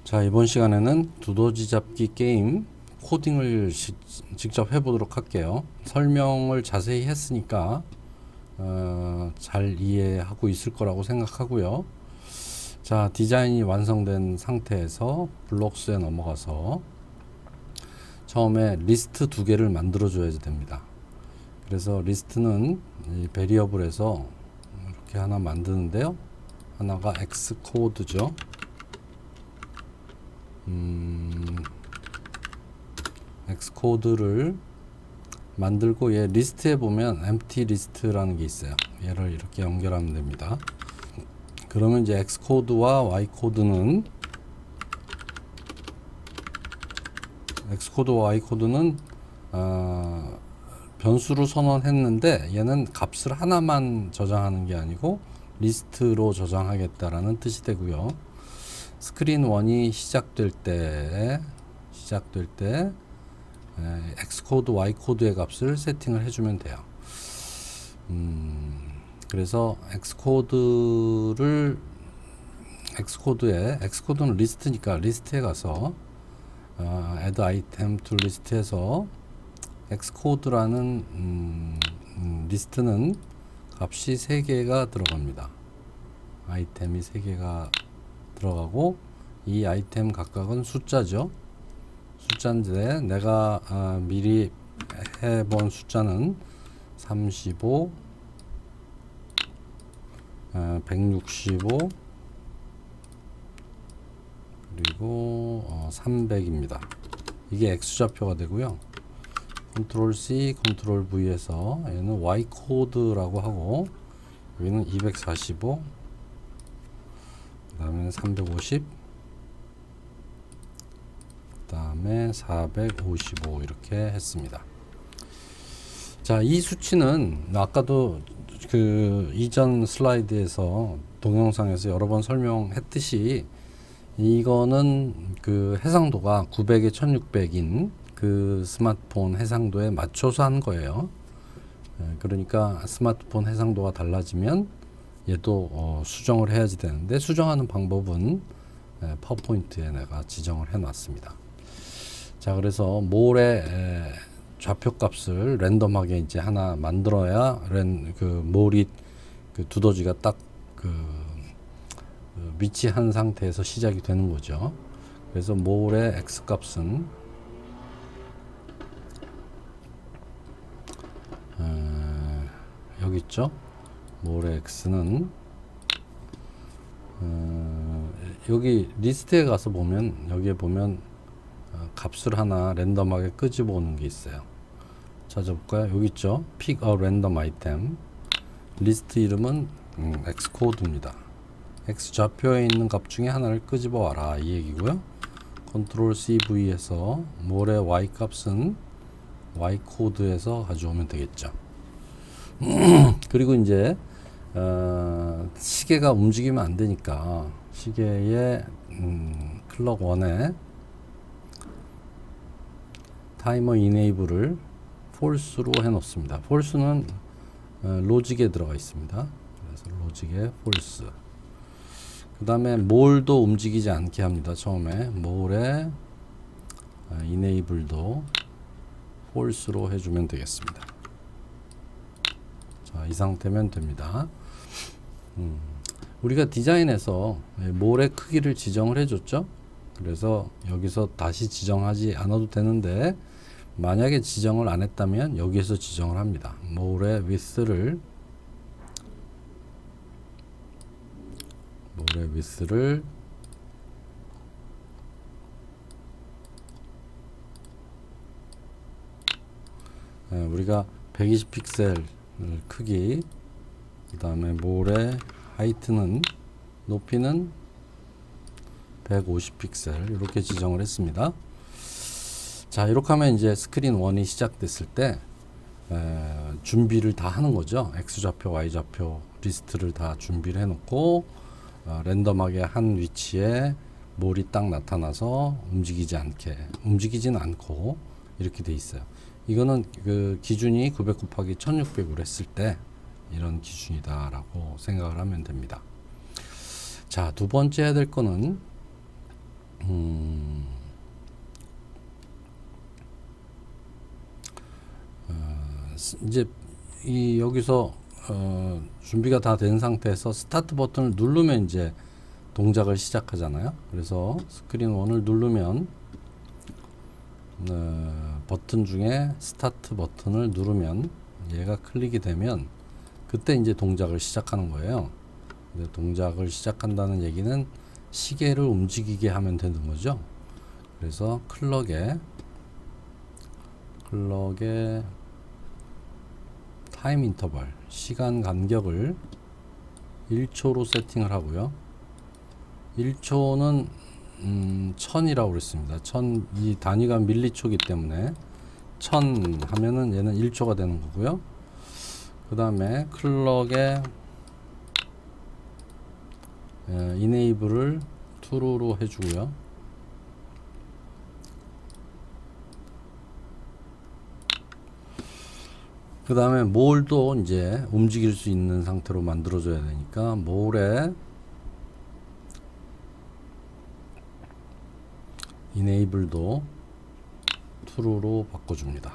자, 이번 시간에는 두더지 잡기 게임 코딩을 직접 해보도록 할게요. 설명을 자세히 했으니까 잘 이해하고 있을 거라고 생각하고요. 자, 디자인이 완성된 상태에서 블록스에 넘어가서 처음에 리스트 두 개를 만들어 줘야 됩니다. 그래서 리스트는 이 베리어블에서 이렇게 하나 만드는데요. 하나가 X코드죠. X코드를 만들고 얘 리스트에 보면 empty list라는 게 있어요. 얘를 이렇게 연결하면 됩니다. 그러면 이제 X코드와 Y코드는 변수로 선언했는데 얘는 값을 하나만 저장하는 게 아니고 리스트로 저장하겠다라는 뜻이 되고요. 스크린 1이 시작될 때 X코드, Y코드의 값을 세팅을 해주면 돼요. 그래서 X코드는 리스트니까 리스트에 가서 add item to list에서 X코드라는 리스트는 값이 3개가 들어갑니다. 아이템이 3개가 들어가고 이 아이템 각각은 숫자죠. 숫자인데 내가 미리 해본 숫자는 35, 165 그리고 300입니다. 이게 X좌표가 되고요. 컨트롤 C, 컨트롤 V에서 얘는 Y 코드라고 하고 여기는 245, 그 다음에 350, 그 다음에 455 이렇게 했습니다. 자, 이 수치는 아까도 그 이전 슬라이드에서 동영상에서 여러 번 설명했듯이 이거는 그 해상도가 900에 1600인 그 스마트폰 해상도에 맞춰서 한 거예요. 그러니까 스마트폰 해상도가 달라지면 얘도 수정을 해야지 되는데 수정하는 방법은 파워포인트에 내가 지정을 해 놨습니다. 자, 그래서 몰의 좌표 값을 랜덤하게 이제 하나 만들어야 몰이 그 두더지가 딱 위치한 상태에서 시작이 되는 거죠. 그래서 몰의 X 값은 여기 있죠. 몰의 X는 여기 리스트에 가서 보면 여기에 보면 값을 하나 랜덤하게 끄집어 오는 게 있어요. 찾아볼까요? 여기 있죠. Pick a random item. 리스트 이름은 X코드입니다. X 좌표에 있는 값 중에 하나를 끄집어 와라 이 얘기고요. 컨트롤 CV에서 몰의 Y 값은 Y 코드에서 가져오면 되겠죠. 그리고 이제 시계가 움직이면 안 되니까 시계의 클럭 1에 타이머 이네이블을 false로 해 놓습니다. false는 로직에 들어가 있습니다. 그래서 로직에 false. 그 다음에 몰도 움직이지 않게 합니다. 처음에 몰에 enable도 false로 해주면 되겠습니다. 자, 이 상태면 됩니다. 우리가 디자인에서 몰의 크기를 지정을 해줬죠. 그래서 여기서 다시 지정하지 않아도 되는데 만약에 지정을 안 했다면 여기에서 지정을 합니다. 몰의 width를 우리가 120픽셀 크기, 그 다음에 몰의 하이트는 높이는 150픽셀 이렇게 지정을 했습니다. 자, 이렇게 하면 이제 스크린 1이 시작됐을 때 준비를 다 하는 거죠. X좌표, Y좌표 리스트를 다 준비를 해놓고 랜덤하게 한 위치에 몰이 딱 나타나서 움직이진 않고 이렇게 돼 있어요. 이거는 그 기준이 900 곱하기 1600으로 했을 때 이런 기준이다 라고 생각을 하면 됩니다. 자, 두 번째 해야 될 거는 이제 이 여기서 준비가 다 된 상태에서 스타트 버튼을 누르면 이제 동작을 시작하잖아요. 그래서 스크린 1을 누르면 버튼 중에 스타트 버튼을 누르면 얘가 클릭이 되면 그때 이제 동작을 시작하는 거예요. 근데 동작을 시작한다는 얘기는 시계를 움직이게 하면 되는 거죠. 그래서 클럭에 타임 인터벌 시간 간격을 1초로 세팅을 하고요. 1초는 1000이라고 그랬습니다. 1000, 이 단위가 밀리초기 때문에 1000 하면은 얘는 1초가 되는 거고요. 그 다음에 클럭에 이네이블을 true로 해주고요. 그 다음에 몰도 이제 움직일 수 있는 상태로 만들어줘야 되니까 몰에 enable도 true로 바꿔줍니다.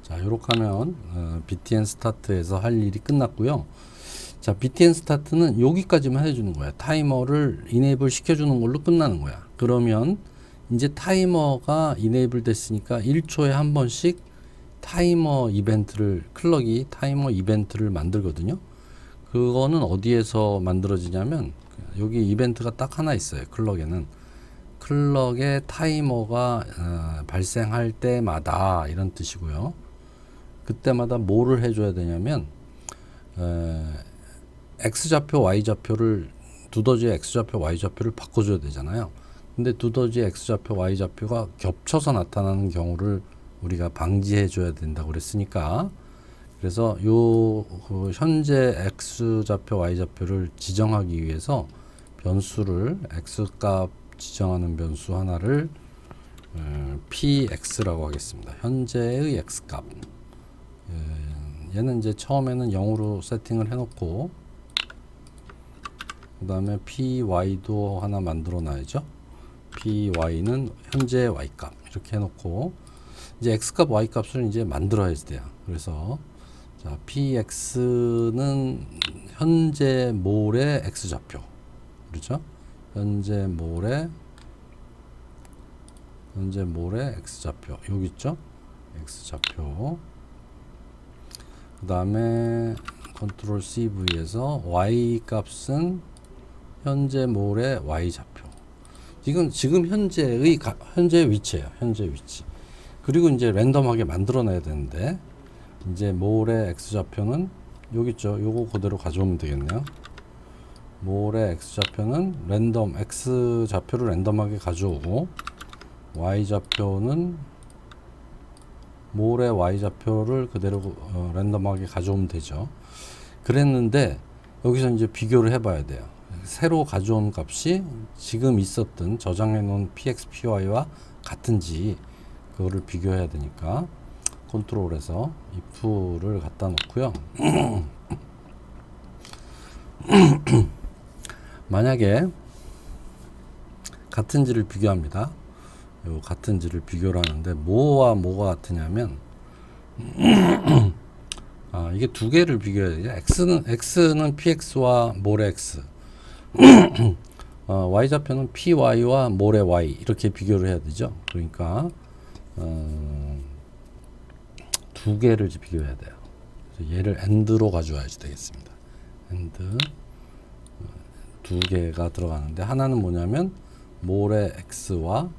자, 이렇게 하면 btn start에서 할 일이 끝났고요. 자, btn start는 여기까지만 해주는 거야. 타이머를 enable 시켜주는 걸로 끝나는 거야. 그러면 이제 타이머가 enable 됐으니까 1초에 한 번씩 타이머 이벤트를, 클럭이 타이머 이벤트를 만들거든요. 그거는 어디에서 만들어지냐면 여기 이벤트가 딱 하나 있어요. 클럭에는 클럭에 타이머가 발생할 때마다 이런 뜻이고요. 그때마다 뭐를 해줘야 되냐면 X좌표 Y좌표를 두더지의 X좌표 Y좌표를 바꿔줘야 되잖아요. 근데 두더지의 X좌표 Y좌표가 겹쳐서 나타나는 경우를 우리가 방지해줘야 된다고 그랬으니까, 그래서 요 현재 X좌표 Y좌표를 지정하기 위해서 변수를 X값 지정하는 변수 하나를 px라고 하겠습니다. 현재의 X값. 얘는 이제 처음에는 0으로 세팅을 해놓고 그 다음에 py도 하나 만들어 놔야죠. py는 현재 y값 이렇게 해놓고 이제 x값 y값을 이제 만들어야 돼요. 그래서 자, px는 현재 몰의 x좌표, 그렇죠? 현재 몰의 x좌표 여기 있죠? x좌표. 그 다음에 컨트롤 CV에서 y 값은 현재 몰의 y좌표. 이건 지금 현재의 위치예요. 현재 위치. 그리고 이제 랜덤하게 만들어내야 되는데 이제 몰의 x좌표는 여기 있죠. 요거 그대로 가져오면 되겠네요. 몰의 x좌표는 랜덤 x좌표를 랜덤하게 가져오고 y좌표는 몰의 y좌표를 그대로 랜덤하게 가져오면 되죠. 그랬는데 여기서 이제 비교를 해봐야 돼요. 새로 가져온 값이 지금 있었던 저장해 놓은 px, py와 같은지 그거를 비교해야 되니까 컨트롤에서 if를 갖다 놓고요. 만약에 같은지를 비교합니다. 요 같은지를 비교를 하는데 뭐와 뭐가 같으냐면 이게 두 개를 비교해야 돼요. x는 px와 몰의 x, y좌표는 py와 몰의 y 이렇게 비교를 해야 되죠. 그러니까 두 개를 비교해야 돼요. 그래서 얘를 and로 가져와야지 되겠습니다. and 두 개가 들어가는데 하나는 뭐냐면 몰의 x와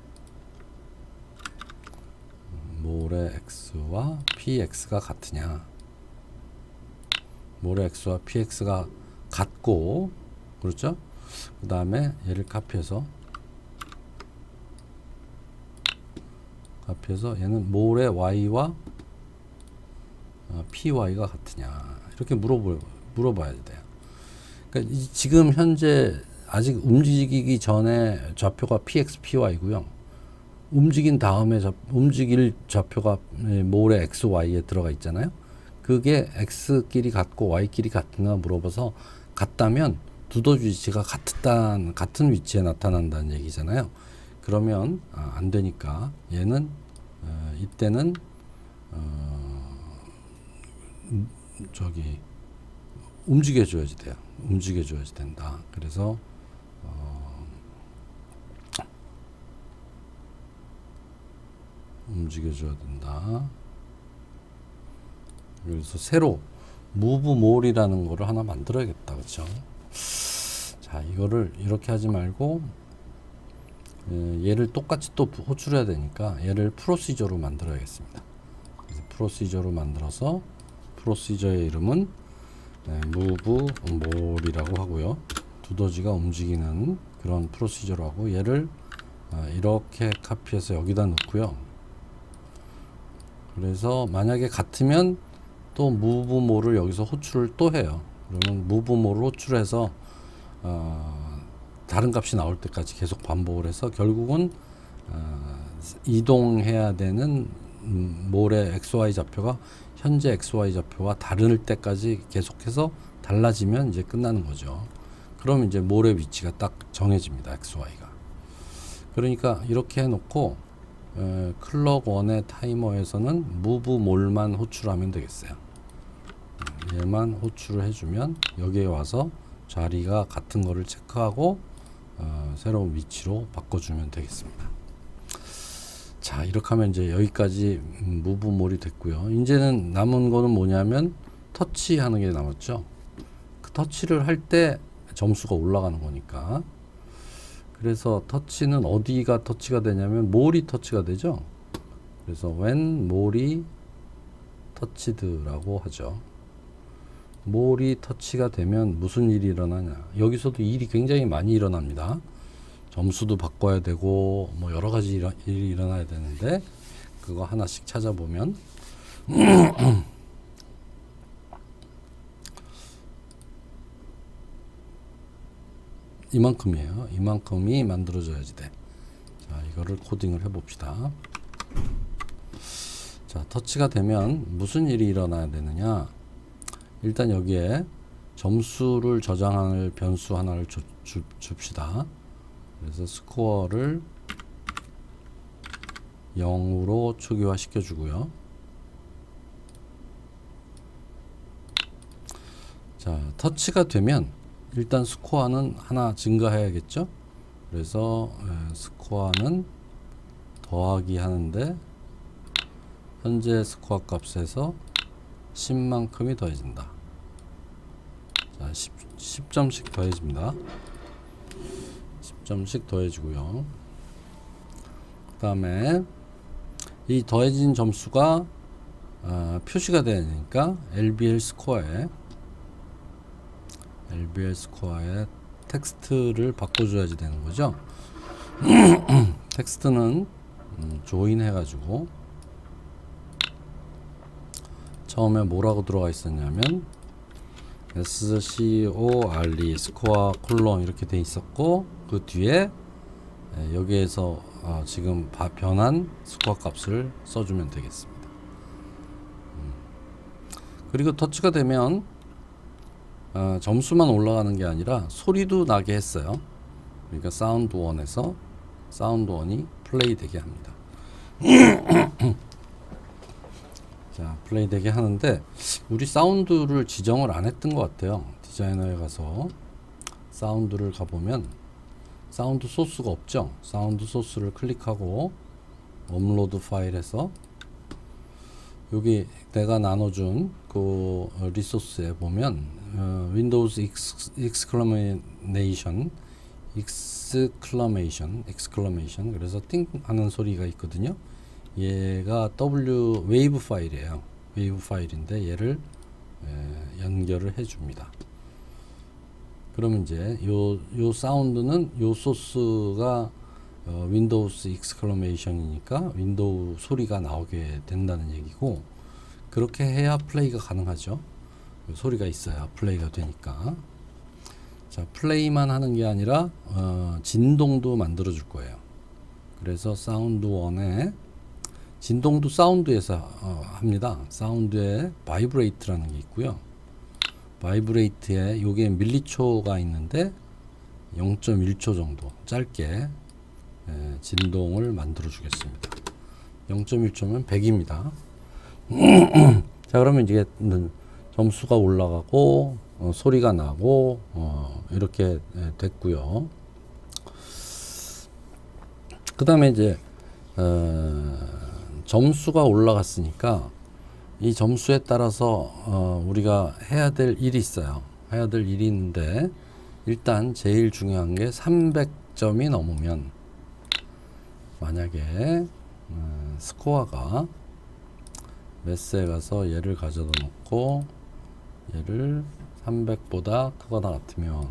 px가 같으냐, 몰의 x와 px가 같고, 그렇죠? 그 다음에 얘를 카피해서 얘는 몰의 y와 py가 같으냐 이렇게 물어봐야 돼요. 그러니까 지금 현재 아직 움직이기 전에 좌표가 px, py고요. 움직인 다음에 움직일 좌표가 몰의 x, y에 들어가 있잖아요. 그게 x끼리 같고 y끼리 같은가 물어봐서 같다면 두더지 위치가 같은 위치에 나타난다는 얘기잖아요. 그러면 안 되니까 얘는 이때는 저기 움직여줘야지 돼요. 움직여줘야지 된다. 그래서 움직여줘야 된다. 그래서 새로 move more이라는 거를 하나 만들어야겠다. 그렇죠? 자, 이거를 이렇게 하지 말고 얘를 똑같이 또 호출해야 되니까 얘를 프로시저로 만들어야겠습니다. 그래서 프로시저로 만들어서 프로시저의 이름은 move more이라고 하고요. 두더지가 움직이는 그런 프로시저로 하고 얘를 이렇게 카피해서 여기다 넣고요. 그래서 만약에 같으면 또 move more를 여기서 호출을 또 해요. 그러면 move more를 호출해서 다른 값이 나올 때까지 계속 반복을 해서 결국은 이동해야 되는 모레 XY 좌표가 현재 XY 좌표와 다를 때까지 계속해서 달라지면 이제 끝나는 거죠. 그럼 이제 모레 위치가 딱 정해집니다. XY가. 그러니까 이렇게 해놓고 클럭 1의 타이머에서는 move more만 호출하면 되겠어요. 얘만 호출을 해주면 여기에 와서 자리가 같은 거를 체크하고 새로운 위치로 바꿔주면 되겠습니다. 자, 이렇게 하면 이제 여기까지 move more이 됐고요. 이제는 남은 거는 뭐냐면 터치하는 게 남았죠. 그 터치를 할 때 점수가 올라가는 거니까. 그래서 터치는 어디가 터치가 되냐면 more이 터치가 되죠. 그래서 when more이 touched라고 하죠. more이 터치가 되면 무슨 일이 일어나냐. 여기서도 일이 굉장히 많이 일어납니다. 점수도 바꿔야 되고 뭐 여러 가지 일이 일어나야 되는데 그거 하나씩 찾아보면 이만큼이에요. 이만큼이 만들어져야지 돼. 자, 이거를 코딩을 해봅시다. 자, 터치가 되면 무슨 일이 일어나야 되느냐. 일단 여기에 점수를 저장할 변수 하나를 줍시다. 그래서 스코어를 0으로 초기화 시켜주고요. 자, 터치가 되면 일단 스코어는 하나 증가해야겠죠. 그래서 스코어는 더하기 하는데 현재 스코어 값에서 10만큼이 더해진다. 자, 10점씩 더해집니다. 10점씩 더해지고요. 그 다음에 이 더해진 점수가 표시가 되니까 LBL 스코어에 텍스트를 바꿔줘야지 되는 거죠. 텍스트는 조인 해가지고 처음에 뭐라고 들어가 있었냐면 SCORE 스코어 콜론 이렇게 돼 있었고 그 뒤에 여기에서 지금 변한 스코어 값을 써주면 되겠습니다. 그리고 터치가 되면 점수만 올라가는 게 아니라 소리도 나게 했어요. 그러니까 사운드 1에서 사운드 1이 플레이 되게 합니다. 자, 플레이 되게 하는데 우리 사운드를 지정을 안 했던 것 같아요. 디자이너에 가서 사운드를 가보면 사운드 소스가 없죠. 사운드 소스를 클릭하고 업로드 파일에서 여기 내가 나눠준 그 리소스에 보면 윈도우즈 exclamation 그래서 띵 하는 소리가 있거든요. 얘가 웨이브 파일이에요. 웨이브 파일인데 얘를 연결을 해줍니다. 그러면 이제 요 사운드는 요 소스가 윈도우스 익스클레메이션이니까 윈도우 소리가 나오게 된다는 얘기고 그렇게 해야 플레이가 가능하죠. 소리가 있어야 플레이가 되니까. 자, 플레이만 하는 게 아니라 진동도 만들어 줄 거예요. 그래서 사운드 1에 진동도 사운드에서 합니다. 사운드에 바이브레이트라는 게 있고요. 바이브레이트에 여기에 밀리초가 있는데 0.1초 정도 짧게 진동을 만들어 주겠습니다. 0.1초면 100입니다. 자, 그러면 이게 점수가 올라가고 소리가 나고 이렇게 됐고요. 그 다음에 이제 점수가 올라갔으니까 이 점수에 따라서 우리가 해야 될 일이 있어요. 해야 될 일이 있는데 일단 제일 중요한 게 300점이 넘으면 만약에 스코어가 매스에 가서 얘를 가져다 놓고 얘를 300보다 크거나 같으면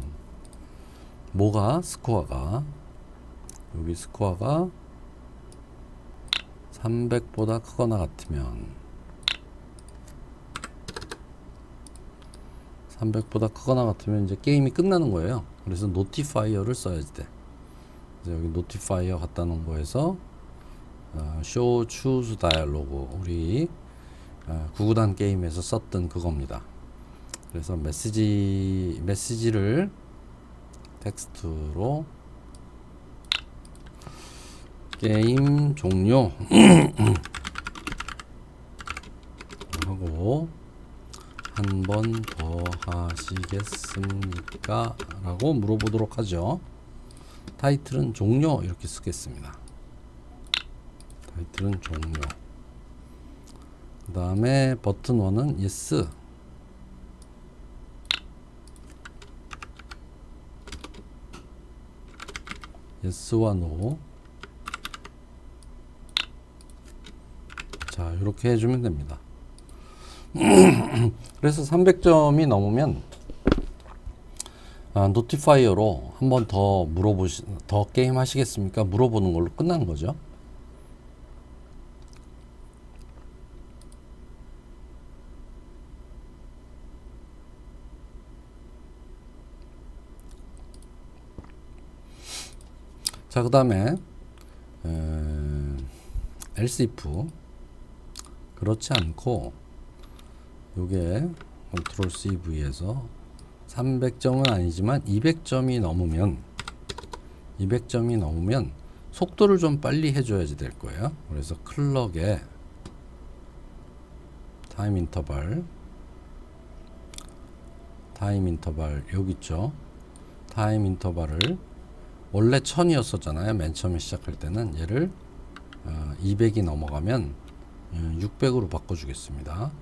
뭐가 스코어가 여기 스코어가 300보다 크거나 같으면 300보다 크거나 같으면 이제 게임이 끝나는 거예요. 그래서 노티파이어를 써야지 돼. 그래서 여기 노티파이어 갖다 놓은 거에서 show choose dialog 우리 구구단 게임에서 썼던 그겁니다. 그래서 메시지를 텍스트로 게임 종료 하고 한 번 더 하시겠습니까? 라고 물어보도록 하죠. 타이틀은 종료 이렇게 쓰겠습니다. 타이틀은 종료. 그 다음에 버튼 1은 yes. yes와 no. 자, 이렇게 해주면 됩니다. 그래서 300점이 넘으면 노티파이어로 한 번 더 더 게임 하시겠습니까? 물어보는 걸로 끝나는 거죠. 자, 그 다음에 else if 그렇지 않고 요게 컨트롤 CV에서 300점은 아니지만 200점이 넘으면 속도를 좀 빨리 해줘야지 될 거예요. 그래서 클럭에 타임 인터벌 여기 있죠. 타임 인터벌을 원래 1000이었었잖아요. 맨 처음에 시작할 때는 얘를 200이 넘어가면 600으로 바꿔주겠습니다.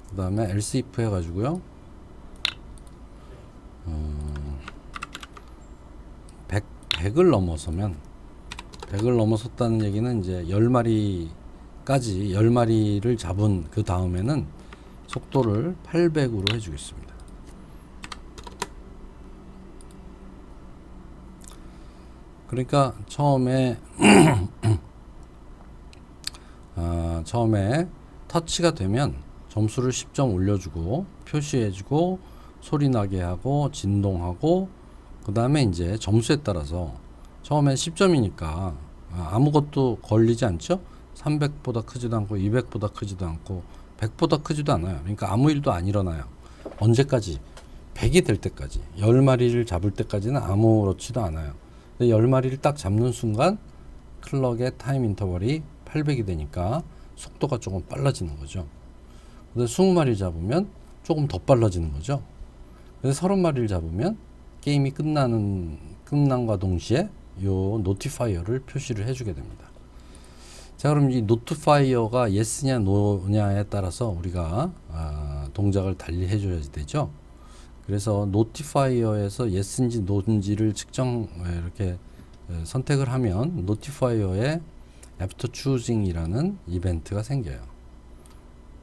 그 다음에 else if 해가지고요. 100을 넘어섰다는 얘기는 이제 10마리를 잡은 그 다음에는 속도를 800으로 해주겠습니다. 그러니까 처음에 터치가 되면 점수를 10점 올려주고 표시해주고 소리나게 하고 진동하고 그 다음에 이제 점수에 따라서 처음에 10점이니까 아무것도 걸리지 않죠. 300보다 크지도 않고 200보다 크지도 않고 100보다 크지도 않아요. 그러니까 아무 일도 안 일어나요. 언제까지? 100이 될 때까지 10마리를 잡을 때까지는 아무렇지도 않아요. 10마리를 딱 잡는 순간 클럭의 타임 인터벌이 800이 되니까 속도가 조금 빨라지는 거죠. 근데 20마리를 잡으면 조금 더 빨라지는 거죠. 그래서 30마리를 잡으면 게임이 끝난과 동시에 요 노티파이어를 표시를 해주게 됩니다. 자, 그럼 이 노티파이어가 yes냐 no냐에 따라서 우리가 동작을 달리 해줘야 되죠. 그래서 노티파이어에서 yes인지 no인지를 이렇게 선택을 하면 노티파이어에 after choosing이라는 이벤트가 생겨요.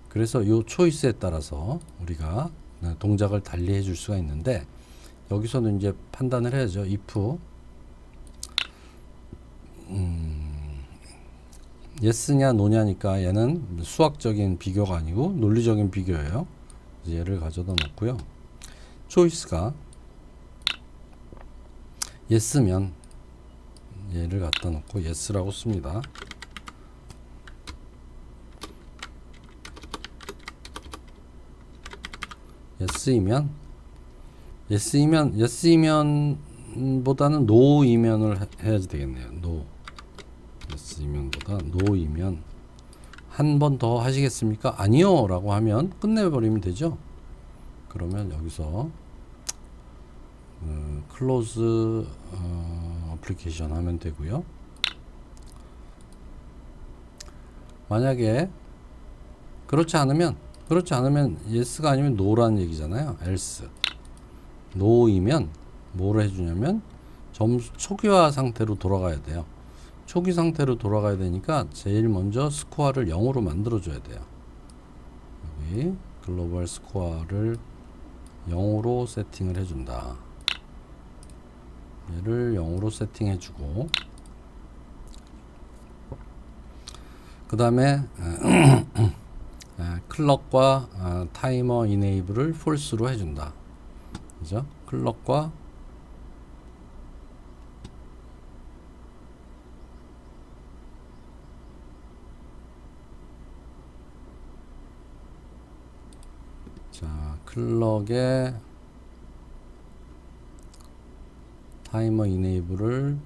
그래서 요 초이스에 따라서 우리가 동작을 달리 해줄 수가 있는데 여기서는 이제 판단을 해야죠. if yes냐 no냐니까 얘는 수학적인 비교가 아니고 논리적인 비교예요. 얘를 가져다 놓고요. 초이스가 yes면 얘를 갖다 놓고 yes라고 씁니다. yes이면 보다는 no이면을 해야지 되겠네요. no. yes이면보다 no이면 한 번 더 하시겠습니까? 아니요 라고 하면 끝내버리면 되죠. 그러면 여기서 close application 하면 되고요. 만약에 그렇지 않으면 yes가 아니면 no라는 얘기잖아요. else no이면 뭐를 해주냐면 점수 초기화 상태로 돌아가야 돼요. 초기 상태로 돌아가야 되니까 제일 먼저 스코어를 0으로 만들어 줘야 돼요. 여기 글로벌 스코어를 0으로 세팅을 해준다. 얘를 0으로 세팅해 주고 그 다음에 클럭과 타이머 이네이블을 false로 해준다. 그죠? 클럭과 클럭에 타이머 이네이블을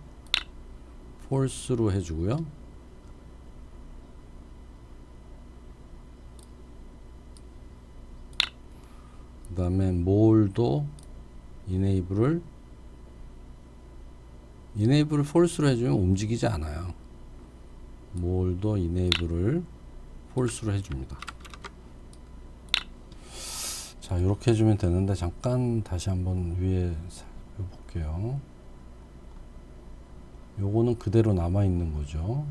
false로 해주고요. 그 다음에 몰도 이네이블을 false로 해주면 움직이지 않아요. 몰도 이네이블을 false로 해줍니다. 자, 이렇게 해주면 되는데 잠깐 다시 한번 위에 살펴볼게요. 요거는 그대로 남아 있는 거죠.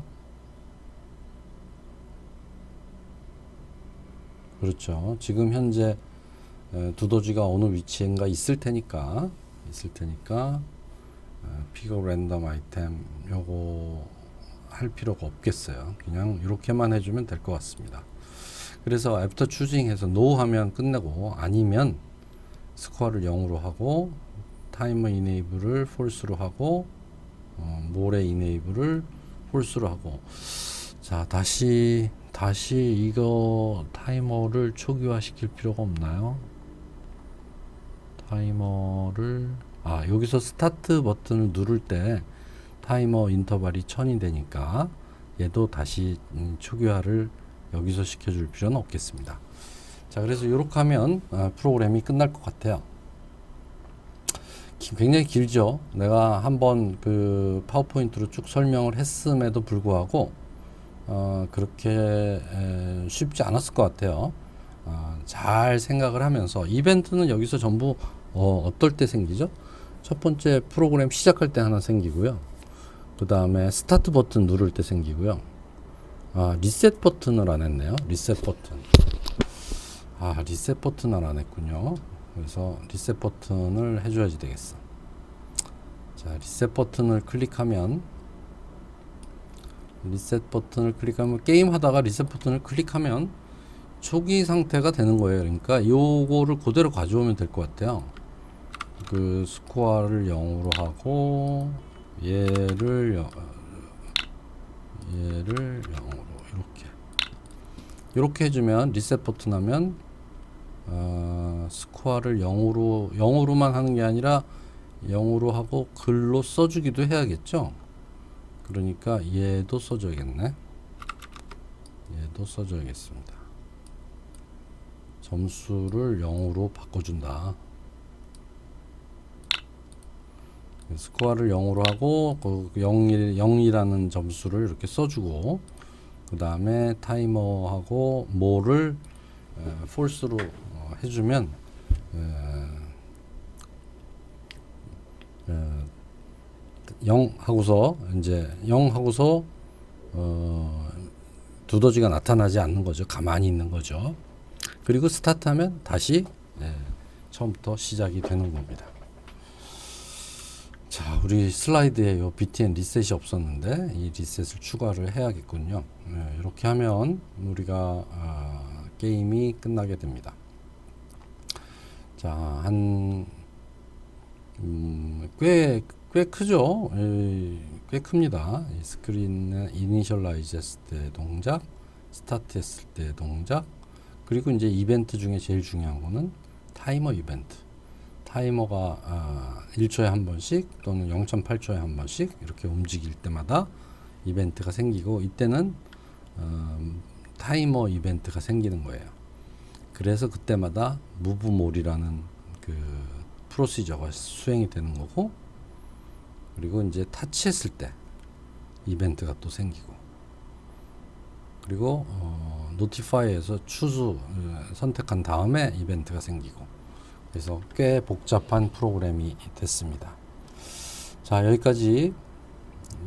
그렇죠. 지금 현재 두더지가 어느 위치인가 있을 테니까 피거 랜덤 아이템 요거 할 필요가 없겠어요. 그냥 이렇게만 해주면 될 것 같습니다. 그래서 after choosing 해서 no 하면 끝내고 아니면 스코어를 0으로 하고 타이머 이네이블을 false로 하고 모레 이네이블을 false로 하고 자 다시 이거 타이머를 초기화 시킬 필요가 없나요? 타이머를 여기서 스타트 버튼을 누를 때 타이머 인터벌이 1000이 되니까 얘도 다시 초기화를 여기서 시켜줄 필요는 없겠습니다. 자, 그래서 이렇게 하면 프로그램이 끝날 것 같아요. 굉장히 길죠. 내가 한번 그 파워포인트로 쭉 설명을 했음에도 불구하고 그렇게 쉽지 않았을 것 같아요. 잘 생각을 하면서 이벤트는 여기서 전부 어떨 때 생기죠? 첫 번째 프로그램 시작할 때 하나 생기고요. 그 다음에 스타트 버튼 누를 때 생기고요. 리셋 버튼을 안 했네요. 리셋 버튼. 리셋 버튼을 안 했군요. 그래서 리셋 버튼을 해줘야지 되겠어. 자, 리셋 버튼을 클릭하면 게임 하다가 리셋 버튼을 클릭하면 초기 상태가 되는 거예요. 그러니까 요거를 그대로 가져오면 될 것 같아요. 그 스코어를 0으로 하고 얘를 0으로 이렇게 해주면 리셋 버튼 하면 스코어를 0으로만 하는 게 아니라 0으로 하고 글로 써주기도 해야겠죠. 그러니까 얘도 써줘야겠네. 얘도 써줘야겠습니다. 점수를 0으로 바꿔준다. 스코어를 0으로 하고 그 0이라는 점수를 이렇게 써주고 그 다음에 타이머하고 뭐를 false로 해주면 0 하고서 이제 0 하고서 두더지가 나타나지 않는 거죠. 가만히 있는 거죠. 그리고 스타트하면 다시 처음부터 시작이 되는 겁니다. 자, 우리 슬라이드에 요 btn 리셋이 없었는데 이 리셋을 추가를 해야겠군요. 이렇게 하면 우리가 게임이 끝나게 됩니다. 자, 한 꽤 크죠? 꽤 큽니다. 이 스크린에 이니셜라이즈 했을 때 동작, 스타트 했을 때 동작, 그리고 이제 이벤트 중에 제일 중요한 거는 타이머 이벤트. 타이머가 1초에 한 번씩 또는 0.8초에 한 번씩 이렇게 움직일 때마다 이벤트가 생기고, 이때는 타이머 이벤트가 생기는 거예요. 그래서 그때마다 무브몰이라는 그 프로시저가 수행이 되는 거고, 그리고 이제 타치했을 때 이벤트가 또 생기고, 그리고 노티파이에서 추수 선택한 다음에 이벤트가 생기고, 그래서 꽤 복잡한 프로그램이 됐습니다. 자, 여기까지.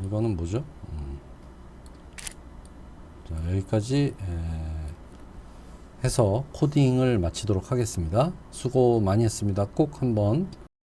이거는 뭐죠? 자, 여기까지 해서 코딩을 마치도록 하겠습니다. 수고 많이 했습니다. 꼭 한번